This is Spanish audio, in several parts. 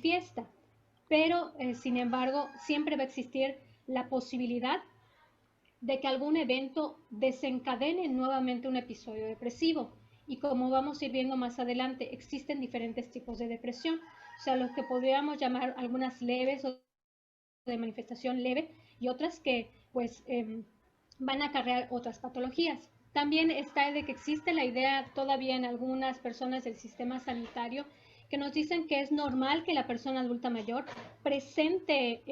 manifiesta, pero sin embargo siempre va a existir la posibilidad de que algún evento desencadene nuevamente un episodio depresivo. Y como vamos a ir viendo más adelante, existen diferentes tipos de depresión, o sea, los que podríamos llamar algunas leves o de manifestación leve y otras que pues van a acarrear otras patologías. También está de que existe la idea todavía en algunas personas del sistema sanitario que nos dicen que es normal que la persona adulta mayor presente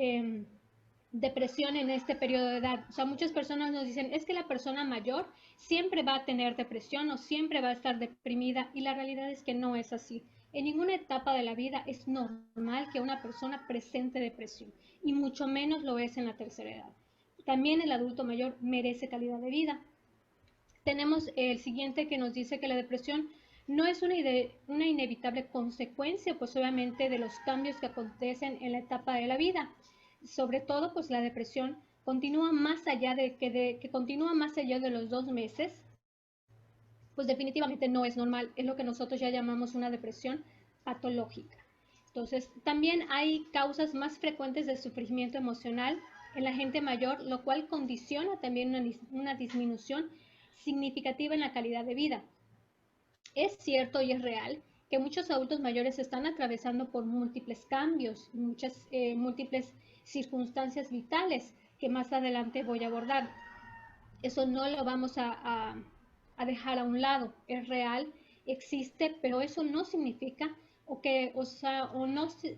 depresión en este periodo de edad. O sea, muchas personas nos dicen, es que la persona mayor siempre va a tener depresión o siempre va a estar deprimida y la realidad es que no es así. En ninguna etapa de la vida es normal que una persona presente depresión y mucho menos lo es en la tercera edad. También el adulto mayor merece calidad de vida. Tenemos el siguiente que nos dice que la depresión no es una inevitable consecuencia, pues obviamente de los cambios que acontecen en la etapa de la vida. Sobre todo, pues la depresión continúa más allá que continúa más allá de los 2 meses, pues definitivamente no es normal. Es lo que nosotros ya llamamos una depresión patológica. Entonces, también hay causas más frecuentes de sufrimiento emocional en la gente mayor, lo cual condiciona también una disminución significativa en la calidad de vida. Es cierto y es real que muchos adultos mayores están atravesando por múltiples cambios, múltiples circunstancias vitales que más adelante voy a abordar. Eso no lo vamos a dejar a un lado, es real, existe, pero eso no significa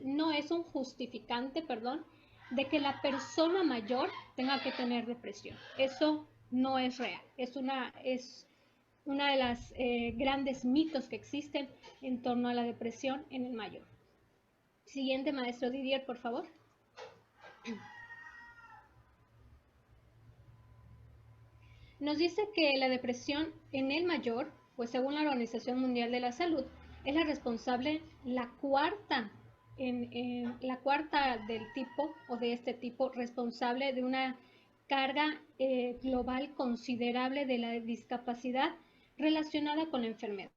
no es un justificante, perdón, de que la persona mayor tenga que tener depresión. Eso no es real, es una de las grandes mitos que existen en torno a la depresión en el mayor. Siguiente, maestro Didier, por favor. Nos dice que la depresión en el mayor, pues según la Organización Mundial de la Salud, es la responsable, la cuarta del tipo o de este tipo, responsable de una carga global considerable de la discapacidad relacionada con la enfermedad.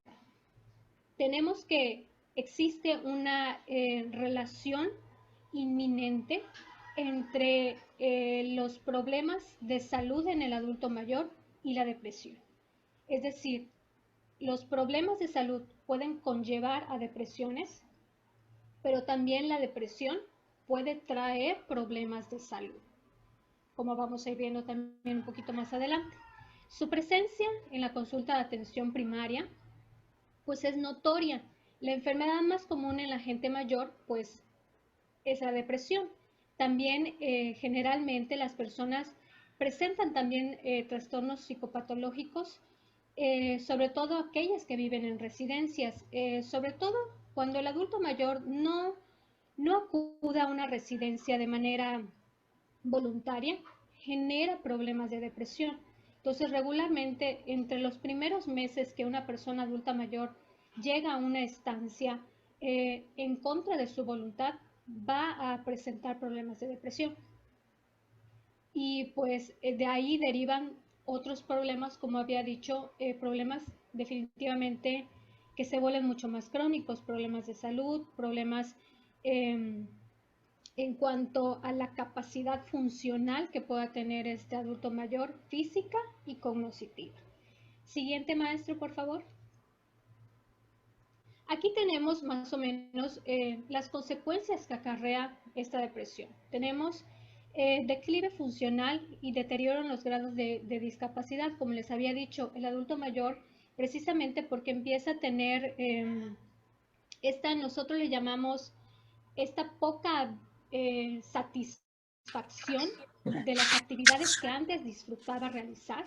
Tenemos que existe una relación inminente entre los problemas de salud en el adulto mayor y la depresión. Es decir, los problemas de salud pueden conllevar a depresiones, pero también la depresión puede traer problemas de salud, como vamos a ir viendo también un poquito más adelante. Su presencia en la consulta de atención primaria pues es notoria. La enfermedad más común en la gente mayor, pues, es la depresión. También generalmente las personas presentan también trastornos psicopatológicos, sobre todo aquellas que viven en residencias, sobre todo cuando el adulto mayor no acuda a una residencia de manera voluntaria, genera problemas de depresión. Entonces, regularmente, entre los primeros meses que una persona adulta mayor llega a una estancia en contra de su voluntad, va a presentar problemas de depresión. Y pues de ahí derivan otros problemas, como había dicho, problemas definitivamente que se vuelven mucho más crónicos, problemas de salud, problemas en cuanto a la capacidad funcional que pueda tener este adulto mayor, física y cognitiva. Siguiente, maestro, por favor. Aquí tenemos más o menos las consecuencias que acarrea esta depresión. Tenemos declive funcional y deterioro en los grados de discapacidad. Como les había dicho, el adulto mayor, precisamente porque empieza a tener nosotros le llamamos esta poca satisfacción de las actividades que antes disfrutaba realizar,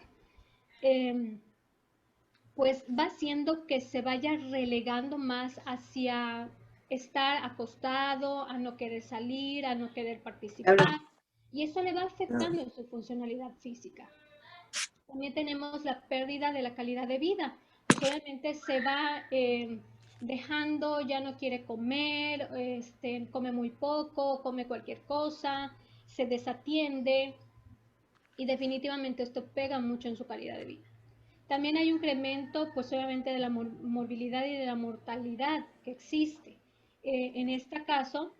pues va haciendo que se vaya relegando más hacia estar acostado, a no querer salir, a no querer participar, y eso le va afectando en su funcionalidad física. También tenemos la pérdida de la calidad de vida, pues obviamente se va dejando, ya no quiere comer, come muy poco, come cualquier cosa, se desatiende y definitivamente esto pega mucho en su calidad de vida. También hay un incremento, pues obviamente, de la morbilidad y de la mortalidad que existe. En este caso,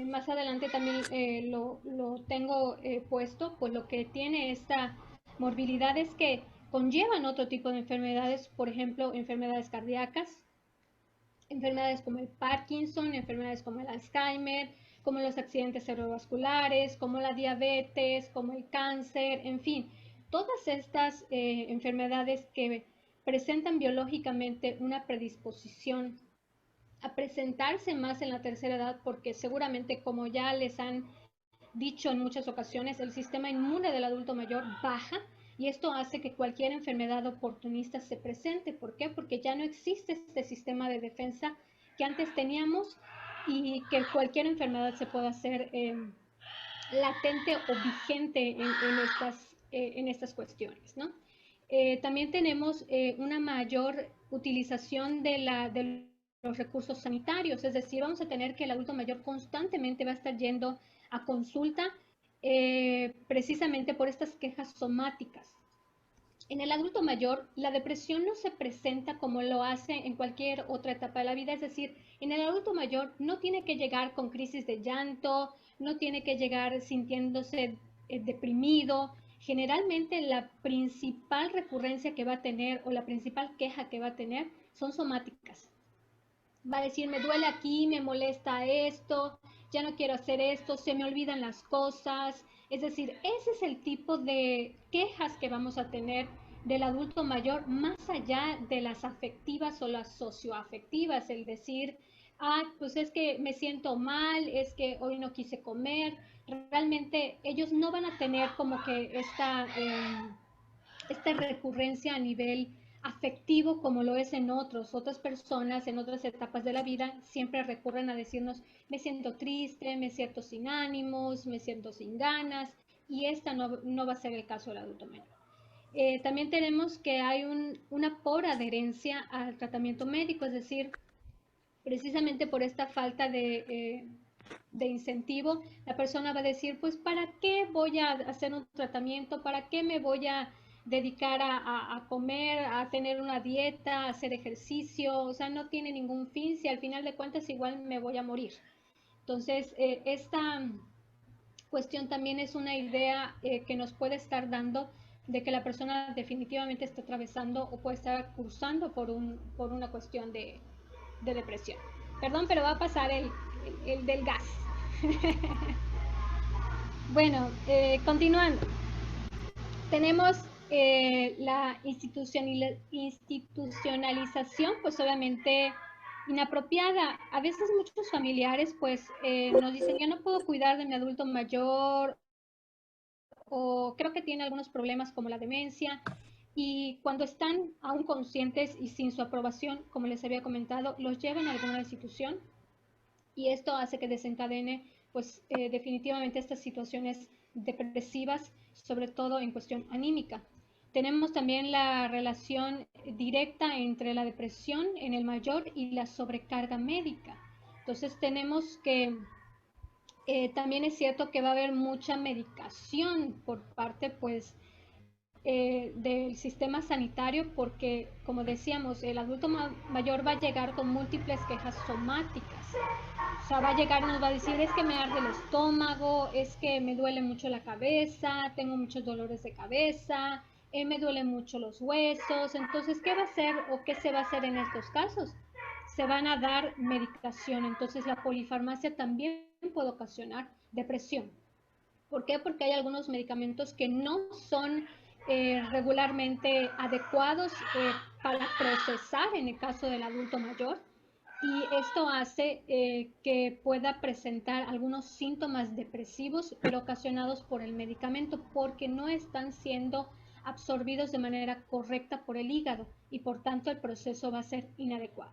más adelante también lo tengo puesto, pues lo que tiene esta morbilidad es que conllevan otro tipo de enfermedades, por ejemplo, enfermedades cardíacas, enfermedades como el Parkinson, enfermedades como el Alzheimer, como los accidentes cerebrovasculares, como la diabetes, como el cáncer, en fin, todas estas enfermedades que presentan biológicamente una predisposición a presentarse más en la tercera edad, porque seguramente, como ya les han dicho en muchas ocasiones, el sistema inmune del adulto mayor baja y esto hace que cualquier enfermedad oportunista se presente. ¿Por qué? Porque ya no existe este sistema de defensa que antes teníamos y que cualquier enfermedad se pueda hacer latente o vigente en estas cuestiones, ¿no? También tenemos una mayor utilización de los recursos sanitarios, es decir, vamos a tener que el adulto mayor constantemente va a estar yendo a consulta precisamente por estas quejas somáticas. En el adulto mayor, la depresión no se presenta como lo hace en cualquier otra etapa de la vida, es decir, en el adulto mayor no tiene que llegar con crisis de llanto, no tiene que llegar sintiéndose deprimido. Generalmente la principal recurrencia que va a tener o la principal queja que va a tener son somáticas. Va a decir, me duele aquí, me molesta esto, ya no quiero hacer esto, se me olvidan las cosas. Es decir, ese es el tipo de quejas que vamos a tener del adulto mayor, más allá de las afectivas o las socioafectivas, el decir, ah, pues es que me siento mal, es que hoy no quise comer. Realmente ellos no van a tener como que esta recurrencia a nivel afectivo como lo es en otras personas, en otras etapas de la vida, siempre recurren a decirnos, me siento triste, me siento sin ánimos, me siento sin ganas, y esta no va a ser el caso del adulto mayor. También tenemos que hay una pobre adherencia al tratamiento médico, es decir, precisamente por esta falta de incentivo, la persona va a decir, pues, ¿para qué voy a hacer un tratamiento? ¿Para qué me voy a dedicar a comer, a tener una dieta, a hacer ejercicio? O sea, no tiene ningún fin si al final de cuentas igual me voy a morir. Entonces, esta cuestión también es una idea que nos puede estar dando de que la persona definitivamente está atravesando o puede estar cursando por una cuestión de depresión. Perdón, pero va a pasar el del gas. Bueno, continuando. Tenemos la institucionalización, pues obviamente inapropiada. A veces muchos familiares pues nos dicen, yo no puedo cuidar de mi adulto mayor o creo que tiene algunos problemas como la demencia. Y cuando están aún conscientes y sin su aprobación, como les había comentado, los llevan a alguna institución y esto hace que desencadene pues definitivamente estas situaciones depresivas, sobre todo en cuestión anímica. Tenemos también la relación directa entre la depresión en el mayor y la sobrecarga médica. Entonces tenemos que también es cierto que va a haber mucha medicación por parte pues del sistema sanitario porque, como decíamos, el adulto mayor va a llegar con múltiples quejas somáticas. O sea, va a llegar y nos va a decir, es que me arde el estómago, es que me duele mucho la cabeza, tengo muchos dolores de cabeza, me duelen mucho los huesos. Entonces, ¿qué va a hacer o qué se va a hacer en estos casos? Se van a dar medicación. Entonces, la polifarmacia también puede ocasionar depresión. ¿Por qué? Porque hay algunos medicamentos que no son regularmente adecuados para procesar en el caso del adulto mayor y esto hace que pueda presentar algunos síntomas depresivos pero ocasionados por el medicamento porque no están siendo absorbidos de manera correcta por el hígado y por tanto el proceso va a ser inadecuado.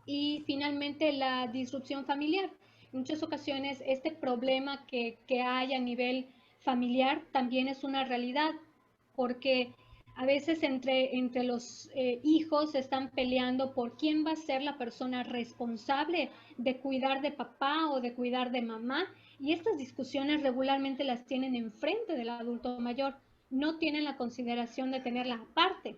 Y finalmente la disrupción familiar. En muchas ocasiones este problema que hay a nivel familiar también es una realidad porque a veces entre los hijos están peleando por quién va a ser la persona responsable de cuidar de papá o de cuidar de mamá y estas discusiones regularmente las tienen enfrente del adulto mayor, no tienen la consideración de tenerla aparte,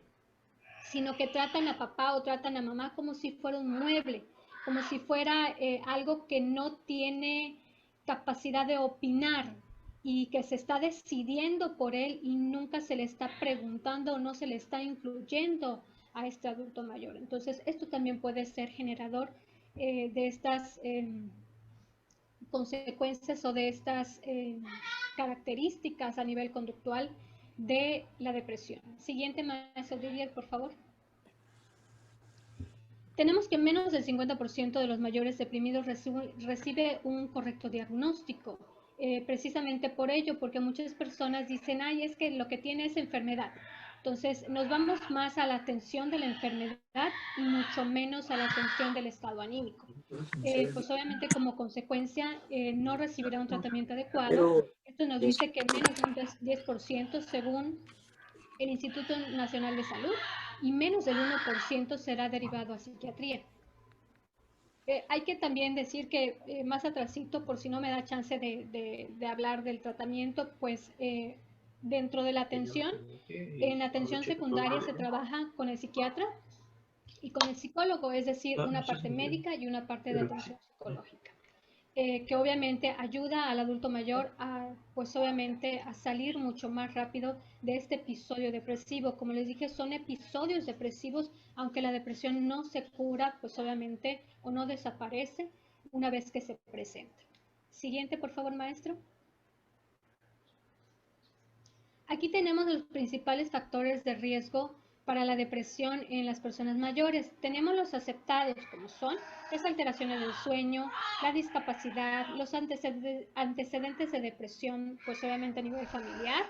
sino que tratan a papá o tratan a mamá como si fuera un mueble. como si fuera algo que no tiene capacidad de opinar y que se está decidiendo por él y nunca se le está preguntando o no se le está incluyendo a este adulto mayor. Entonces, esto también puede ser generador de estas consecuencias o de estas características a nivel conductual de la depresión. Siguiente, maestro Didier, por favor. Tenemos que menos del 50% de los mayores deprimidos recibe un correcto diagnóstico. Precisamente por ello, porque muchas personas dicen, ay, es que lo que tiene es enfermedad. Entonces, nos vamos más a la atención de la enfermedad y mucho menos a la atención del estado anímico. Pues obviamente como consecuencia no recibirá un tratamiento adecuado. Esto nos dice que menos de un 10% según el Instituto Nacional de Salud y menos del 1% será derivado a psiquiatría. Hay que también decir que más atrasito, por si no me da chance de hablar del tratamiento, pues dentro de la atención, en la atención secundaria se trabaja con el psiquiatra y con el psicólogo, es decir, una parte médica y una parte de atención psicológica. Que obviamente ayuda al adulto mayor a, pues obviamente, a salir mucho más rápido de este episodio depresivo. Como les dije, son episodios depresivos, aunque la depresión no se cura, pues obviamente, o no desaparece una vez que se presenta. Siguiente, por favor, maestro. Aquí tenemos los principales factores de riesgo para la depresión en las personas mayores. Tenemos los aceptados, como son las alteraciones del sueño, la discapacidad, los antecedentes de depresión, pues obviamente a nivel familiar,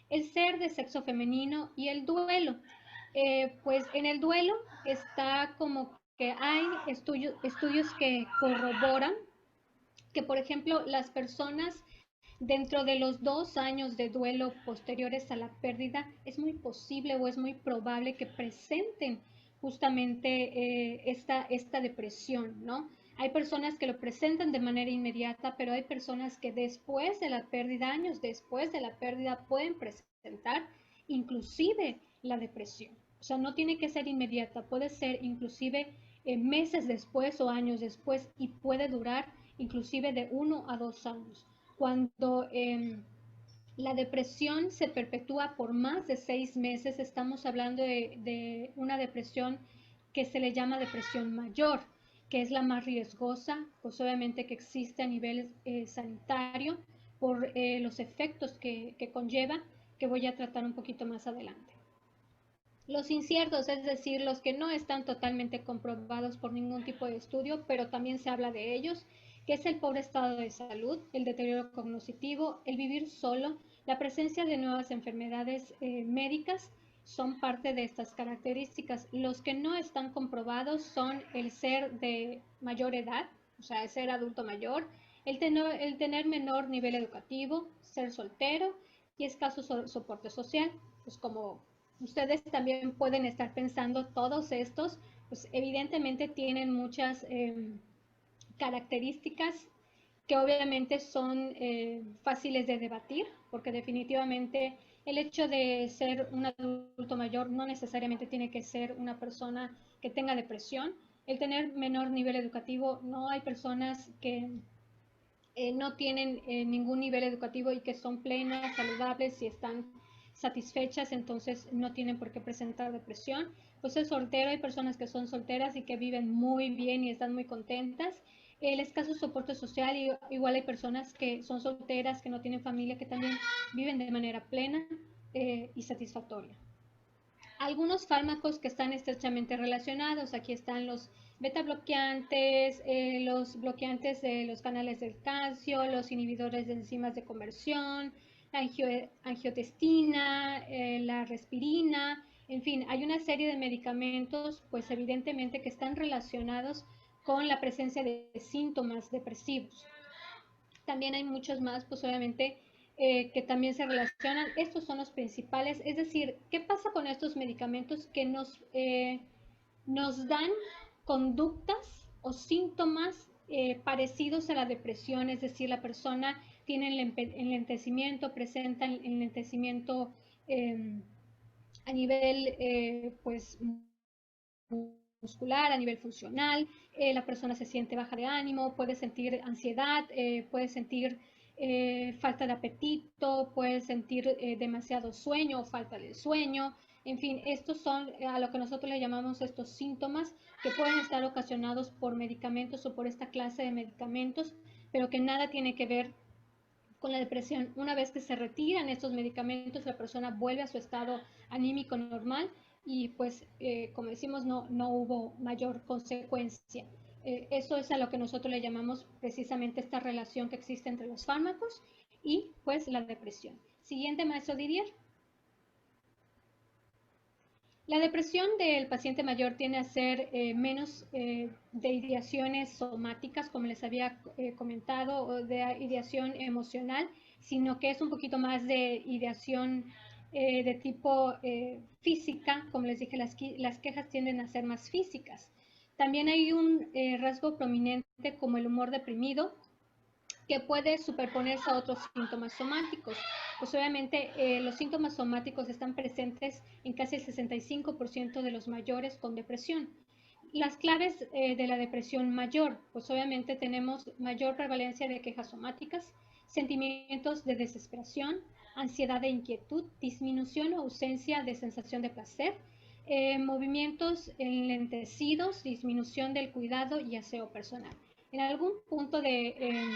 el ser de sexo femenino y el duelo. Pues en el duelo está como que hay estudios que corroboran que, por ejemplo, las personas dentro de los 2 años de duelo posteriores a la pérdida, es muy posible o es muy probable que presenten justamente esta depresión, ¿no? Hay personas que lo presentan de manera inmediata, pero hay personas que después de la pérdida, años después de la pérdida, pueden presentar inclusive la depresión. O sea, no tiene que ser inmediata, puede ser inclusive meses después o años después y puede durar inclusive de 1 a 2 años. Cuando la depresión se perpetúa por más de 6 meses, estamos hablando de una depresión que se le llama depresión mayor, que es la más riesgosa, pues obviamente que existe a nivel sanitario por los efectos que conlleva, que voy a tratar un poquito más adelante. Los inciertos, es decir, los que no están totalmente comprobados por ningún tipo de estudio, pero también se habla de ellos, que es el pobre estado de salud, el deterioro cognitivo, el vivir solo, la presencia de nuevas enfermedades médicas, son parte de estas características. Los que no están comprobados son el ser de mayor edad, o sea, el ser adulto mayor, el tener menor nivel educativo, ser soltero y escaso soporte social, pues como ustedes también pueden estar pensando, todos estos, pues evidentemente tienen muchas características que obviamente son fáciles de debatir, porque definitivamente el hecho de ser un adulto mayor no necesariamente tiene que ser una persona que tenga depresión. El tener menor nivel educativo, no hay personas que no tienen ningún nivel educativo y que son plenas, saludables y están satisfechas, entonces no tienen por qué presentar depresión. Pues el soltero, hay personas que son solteras y que viven muy bien y están muy contentas. El escaso soporte social, igual hay personas que son solteras, que no tienen familia, que también viven de manera plena y satisfactoria. Algunos fármacos que están estrechamente relacionados, aquí están los beta bloqueantes, los bloqueantes de los canales del calcio, los inhibidores de enzimas de conversión, la angiotestina, la respirina, en fin, hay una serie de medicamentos, pues evidentemente que están relacionados con la presencia de síntomas depresivos. También hay muchos más, pues obviamente, que también se relacionan. Estos son los principales. Es decir, ¿qué pasa con estos medicamentos que nos dan conductas o síntomas parecidos a la depresión? Es decir, la persona tiene enlentecimiento, presenta enlentecimiento a nivel, pues, muscular, a nivel funcional, la persona se siente baja de ánimo, puede sentir ansiedad, puede sentir falta de apetito, puede sentir demasiado sueño o falta de sueño. En fin, estos son a lo que nosotros le llamamos estos síntomas que pueden estar ocasionados por medicamentos o por esta clase de medicamentos, pero que nada tiene que ver con la depresión. Una vez que se retiran estos medicamentos, la persona vuelve a su estado anímico normal y pues, como decimos, no hubo mayor consecuencia. Eso es a lo que nosotros le llamamos precisamente esta relación que existe entre los fármacos y pues la depresión. Siguiente, maestro Didier. La depresión del paciente mayor tiende a ser menos de ideaciones somáticas, como les había comentado, o de ideación emocional, sino que es un poquito más de ideación de tipo física. Como les dije, las quejas tienden a ser más físicas. También hay un rasgo prominente como el humor deprimido, que puede superponerse a otros síntomas somáticos. Pues obviamente los síntomas somáticos están presentes en casi el 65% de los mayores con depresión. Las claves de la depresión mayor, pues obviamente tenemos mayor prevalencia de quejas somáticas, sentimientos de desesperación, ansiedad e inquietud, disminución o ausencia de sensación de placer, movimientos enlentecidos, disminución del cuidado y aseo personal. En algún punto de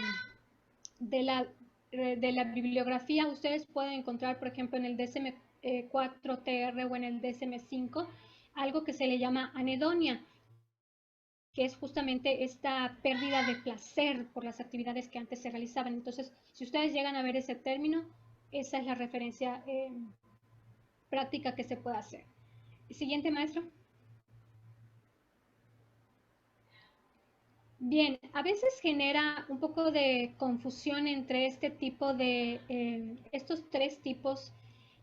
la bibliografía, ustedes pueden encontrar, por ejemplo, en el DSM-4-TR o en el DSM-5, algo que se le llama anedonia, que es justamente esta pérdida de placer por las actividades que antes se realizaban. Entonces, si ustedes llegan a ver ese término, esa es la referencia práctica que se puede hacer. Siguiente, maestro. Bien, a veces genera un poco de confusión entre este tipo de, estos tres tipos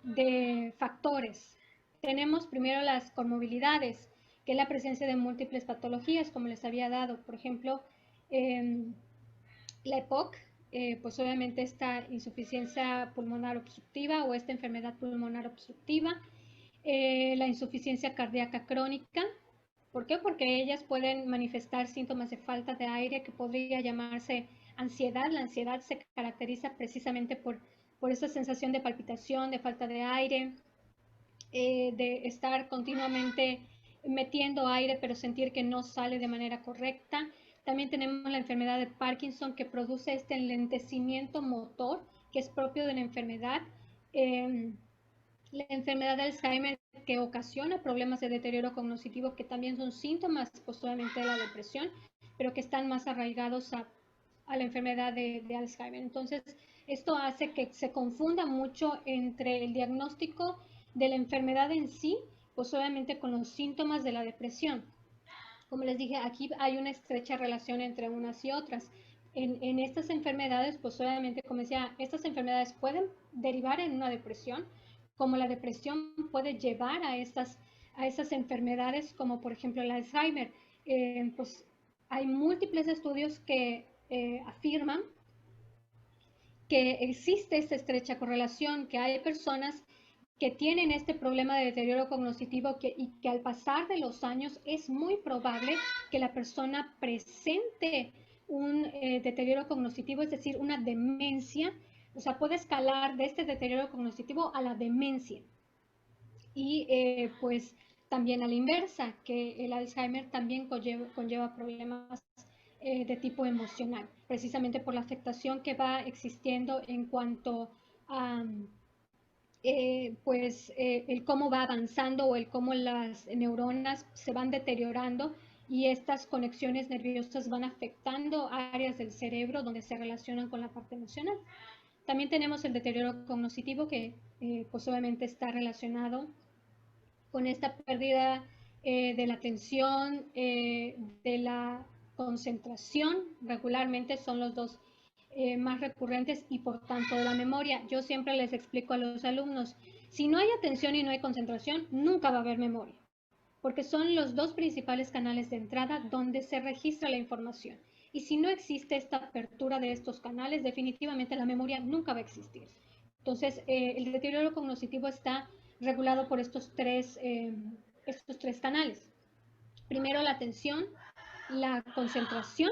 de factores. Tenemos primero las comorbilidades, que es la presencia de múltiples patologías, como les había dado. Por ejemplo, la EPOC, pues obviamente esta insuficiencia pulmonar obstructiva o esta enfermedad pulmonar obstructiva, la insuficiencia cardíaca crónica. ¿Por qué? Porque ellas pueden manifestar síntomas de falta de aire que podría llamarse ansiedad. La ansiedad se caracteriza precisamente por esa sensación de palpitación, de falta de aire, de estar continuamente metiendo aire pero sentir que no sale de manera correcta. También tenemos la enfermedad de Parkinson, que produce este enlentecimiento motor que es propio de la enfermedad. La enfermedad de Alzheimer, que ocasiona problemas de deterioro cognitivo, que también son síntomas posiblemente de la depresión, pero que están más arraigados a la enfermedad de Alzheimer. Entonces, esto hace que se confunda mucho entre el diagnóstico de la enfermedad en sí, pues obviamente con los síntomas de la depresión. Como les dije, aquí hay una estrecha relación entre unas y otras. En estas enfermedades, pues obviamente, como decía, estas enfermedades pueden derivar en una depresión, como la depresión puede llevar a esas enfermedades, como por ejemplo el Alzheimer. Pues hay múltiples estudios que afirman que existe esta estrecha correlación, que hay personas que tienen este problema de deterioro cognitivo y que al pasar de los años es muy probable que la persona presente un deterioro cognitivo, es decir, una demencia, o sea, puede escalar de este deterioro cognitivo a la demencia. Y pues también a la inversa, que el Alzheimer también conlleva problemas de tipo emocional, precisamente por la afectación que va existiendo en cuanto a el cómo va avanzando o el cómo las neuronas se van deteriorando y estas conexiones nerviosas van afectando áreas del cerebro donde se relacionan con la parte emocional. También tenemos el deterioro cognitivo, que pues obviamente está relacionado con esta pérdida de la atención, de la concentración. Regularmente son los dos más recurrentes, y por tanto de la memoria. Yo siempre les explico a los alumnos, si no hay atención y no hay concentración, nunca va a haber memoria, porque son los dos principales canales de entrada donde se registra la información. Y si no existe esta apertura de estos canales, definitivamente la memoria nunca va a existir. Entonces, el deterioro cognitivo está regulado por estos tres canales. Primero la atención, la concentración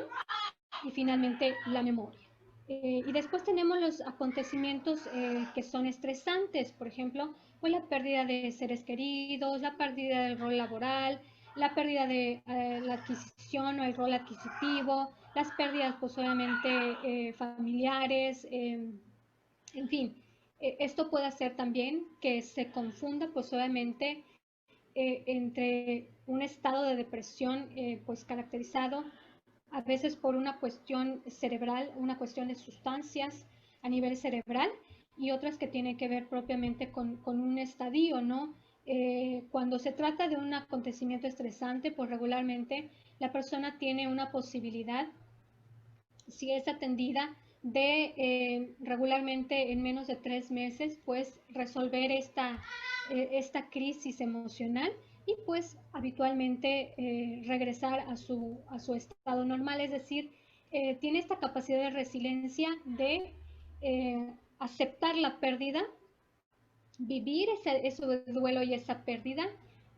y finalmente la memoria. Y después tenemos los acontecimientos que son estresantes, por ejemplo, pues la pérdida de seres queridos, la pérdida del rol laboral, la pérdida de la adquisición o el rol adquisitivo, las pérdidas pues obviamente familiares, en fin, esto puede hacer también que se confunda pues obviamente entre un estado de depresión pues caracterizado a veces por una cuestión cerebral, una cuestión de sustancias a nivel cerebral y otras que tienen que ver propiamente con un estadio, ¿no? Cuando se trata de un acontecimiento estresante, pues regularmente la persona tiene una posibilidad, si es atendida, de regularmente en menos de 3 meses, pues resolver esta crisis emocional y pues habitualmente regresar a su estado normal, es decir, tiene esta capacidad de resiliencia de aceptar la pérdida, vivir ese duelo y esa pérdida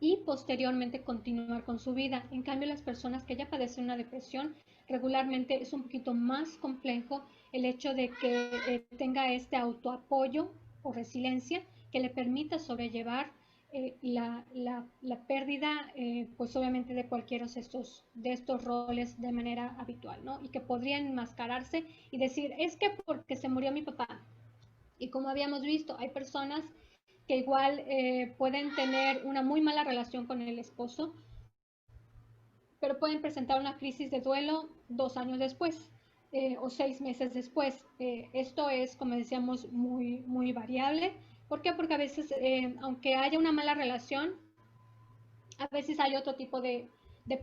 y posteriormente continuar con su vida. En cambio, las personas que ya padecen una depresión, regularmente es un poquito más complejo el hecho de que tenga este autoapoyo o resiliencia que le permita sobrellevar la pérdida, pues obviamente de cualquiera de estos roles de manera habitual, ¿no? Y que podrían enmascararse y decir, es que porque se murió mi papá. Y como habíamos visto, hay personas que igual pueden tener una muy mala relación con el esposo, pero pueden presentar una crisis de duelo 2 años después o 6 meses después. Esto es, como decíamos, muy, muy variable. ¿Por qué? Porque a veces, aunque haya una mala relación, a veces hay otro tipo de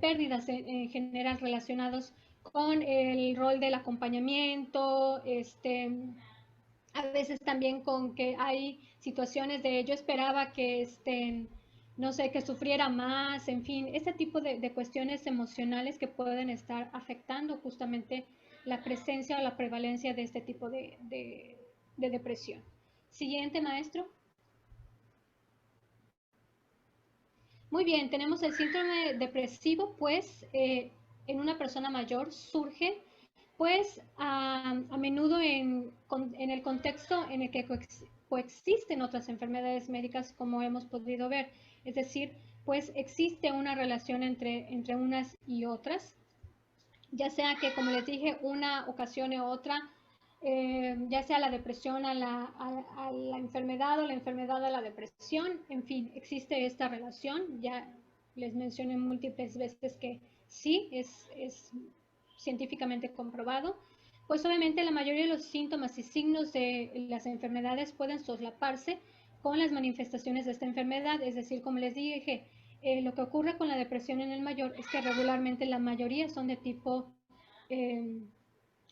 pérdidas en general relacionados con el rol del acompañamiento, a veces también con que hay situaciones de yo esperaba que no sé, que sufriera más, en fin, ese tipo de cuestiones emocionales que pueden estar afectando justamente la presencia o la prevalencia de este tipo de depresión. Siguiente, maestro. Muy bien, tenemos el síndrome depresivo, pues en una persona mayor surge pues a menudo en el contexto en el que coexisten otras enfermedades médicas como hemos podido ver. Es decir, pues existe una relación entre unas y otras, ya sea que, como les dije, una ocasione otra, ya sea la depresión a la enfermedad o la enfermedad a la depresión, en fin, existe esta relación, ya les mencioné múltiples veces que sí, es científicamente comprobado, pues obviamente la mayoría de los síntomas y signos de las enfermedades pueden soslaparse con las manifestaciones de esta enfermedad, es decir, como les dije, lo que ocurre con la depresión en el mayor es que regularmente la mayoría son de tipo eh,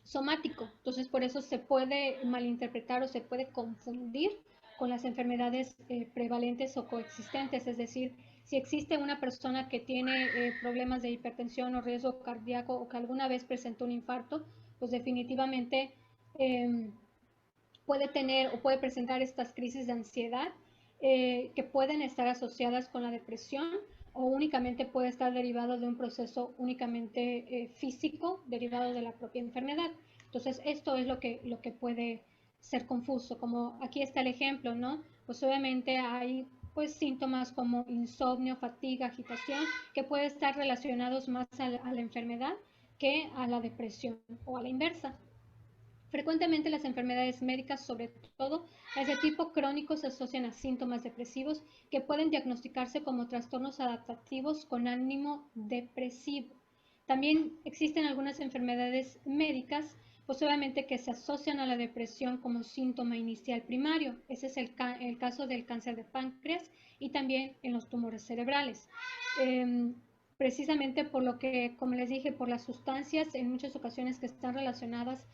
somático, entonces por eso se puede malinterpretar o se puede confundir con las enfermedades prevalentes o coexistentes, es decir, si existe una persona que tiene problemas de hipertensión o riesgo cardíaco o que alguna vez presentó un infarto, pues definitivamente eh, puede tener o puede presentar estas crisis de ansiedad que pueden estar asociadas con la depresión o únicamente puede estar derivado de un proceso únicamente físico derivado de la propia enfermedad. Entonces, esto es lo que puede ser confuso, como aquí está el ejemplo, ¿no? Pues obviamente hay pues síntomas como insomnio, fatiga, agitación, que puede estar relacionados más a la enfermedad que a la depresión o a la inversa. Frecuentemente las enfermedades médicas, sobre todo las de tipo crónico, se asocian a síntomas depresivos que pueden diagnosticarse como trastornos adaptativos con ánimo depresivo. También existen algunas enfermedades médicas, pues obviamente que se asocian a la depresión como síntoma inicial primario. Ese es el caso del cáncer de páncreas y también en los tumores cerebrales. Eh, Precisamente por lo que, como les dije, por las sustancias en muchas ocasiones que están relacionadas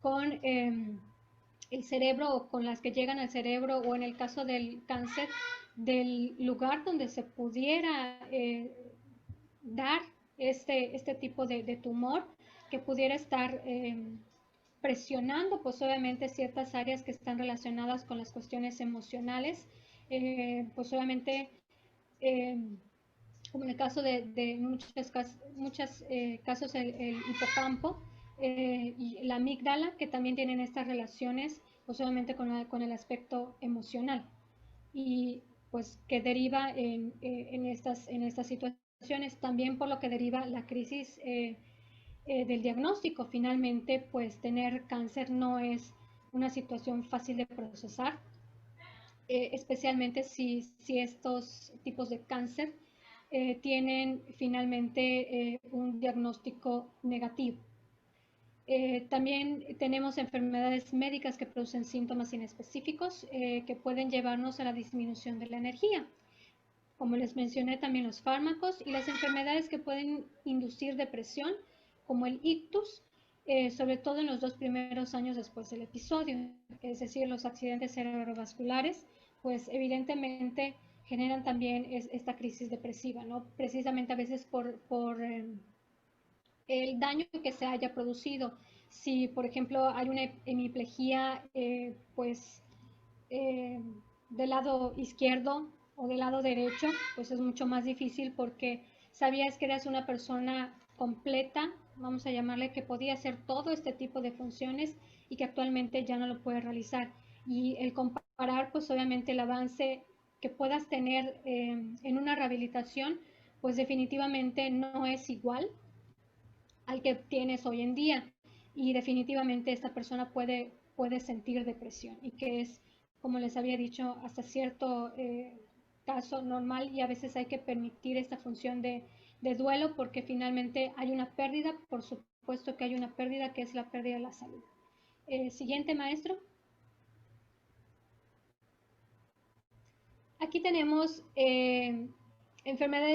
con el cerebro o con las que llegan al cerebro o en el caso del cáncer, del lugar donde se pudiera dar este tipo de tumor que pudiera estar presionando pues obviamente ciertas áreas que están relacionadas con las cuestiones emocionales, pues obviamente como en el caso de muchos casos el hipocampo y la amígdala, que también tienen estas relaciones posiblemente con el aspecto emocional y pues que deriva en estas situaciones, también por lo que deriva la crisis del diagnóstico. Finalmente, pues tener cáncer no es una situación fácil de procesar, especialmente si estos tipos de cáncer tienen finalmente un diagnóstico negativo. También tenemos enfermedades médicas que producen síntomas inespecíficos que pueden llevarnos a la disminución de la energía. Como les mencioné, también los fármacos y las enfermedades que pueden inducir depresión, como el ictus, sobre todo en los 2 primeros años después del episodio, es decir, los accidentes cerebrovasculares, pues evidentemente generan también esta crisis depresiva, ¿no? Precisamente a veces por el daño que se haya producido. Si, por ejemplo, hay una hemiplegia, pues eh, del lado izquierdo o del lado derecho, pues es mucho más difícil porque sabías que eras una persona completa, vamos a llamarle, que podía hacer todo este tipo de funciones y que actualmente ya no lo puede realizar. Y el comparar, pues obviamente el avance que puedas tener en una rehabilitación, pues definitivamente no es igual al que tienes hoy en día. Y definitivamente esta persona puede sentir depresión y que es, como les había dicho, hasta cierto caso normal y a veces hay que permitir esta función de duelo porque finalmente hay una pérdida, por supuesto que hay una pérdida que es la pérdida de la salud. Siguiente, maestro. Aquí tenemos enfermedades